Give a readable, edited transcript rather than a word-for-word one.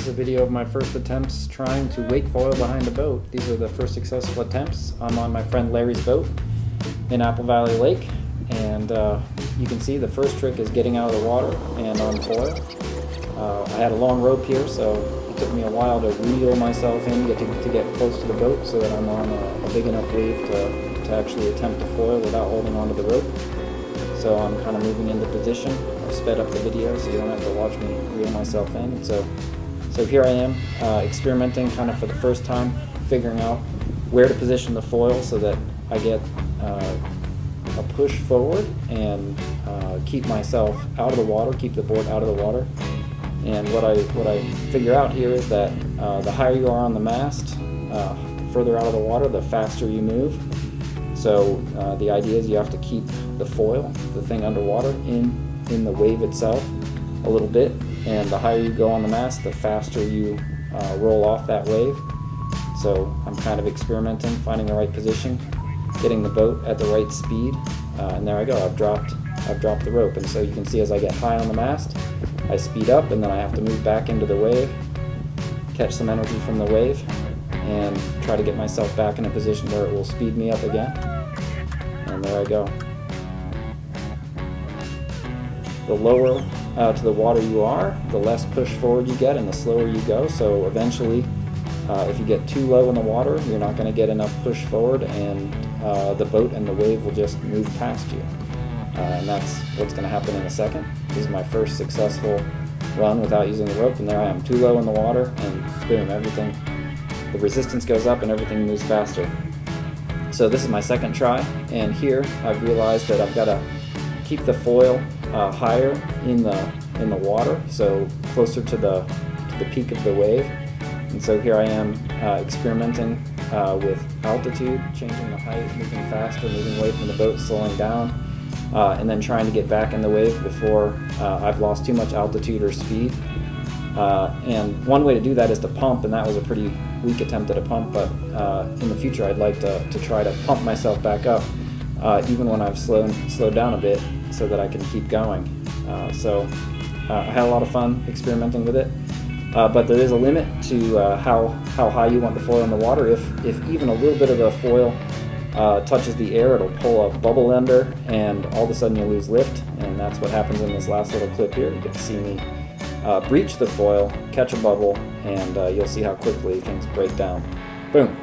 a video of my first attempts trying to wake foil behind a boat. These are the first successful attempts. I'm on my friend Larry's boat in Apple Valley Lake, and you can see the first trick is getting out of the water and on foil. I had a long rope here, so it took me a while to reel myself in to get close to the boat so that I'm on a big enough wave to actually attempt to foil without holding onto the rope. So I'm kind of moving into position. I've sped up the video so you don't have to watch me reel myself in. So here I am experimenting kind of for the first time, figuring out where to position the foil so that I get a push forward and keep myself out of the water, keep the board out of the water. And what I figure out here is that the higher you are on the mast, further out of the water, the faster you move. So the idea is you have to keep the foil, the thing underwater, in the wave itself a little bit, and the higher you go on the mast, the faster you roll off that wave. So I'm kind of experimenting, finding the right position, getting the boat at the right speed, and there I go. I've dropped the rope, and so you can see as I get high on the mast, I speed up, and then I have to move back into the wave, catch some energy from the wave, and try to get myself back in a position where it will speed me up again. And there I go. The lower to the water you are, the less push forward you get and the slower you go. So eventually, if you get too low in the water, you're not going to get enough push forward, and the boat and the wave will just move past you. And that's what's going to happen in a second. This is my first successful run without using the rope, and there I am, too low in the water, and boom, the resistance goes up and everything moves faster. So this is my second try, and here I've realized that I've got to keep the foil higher in the water, so closer to the peak of the wave. And so here I am experimenting with altitude, changing the height, moving faster, moving away from the boat, slowing down, and then trying to get back in the wave before I've lost too much altitude or speed. And one way to do that is to pump, and that was a pretty weak attempt at a pump, but in the future I'd like to try to pump myself back up even when I've slowed down a bit so that I can keep going. So I had a lot of fun experimenting with it, but there is a limit to how high you want the foil in the water. If even a little bit of the foil touches the air, it'll pull a bubble under, and all of a sudden you lose lift, and that's what happens in this last little clip here. You get to see me breach the foil, catch a bubble, and you'll see how quickly things break down. Boom.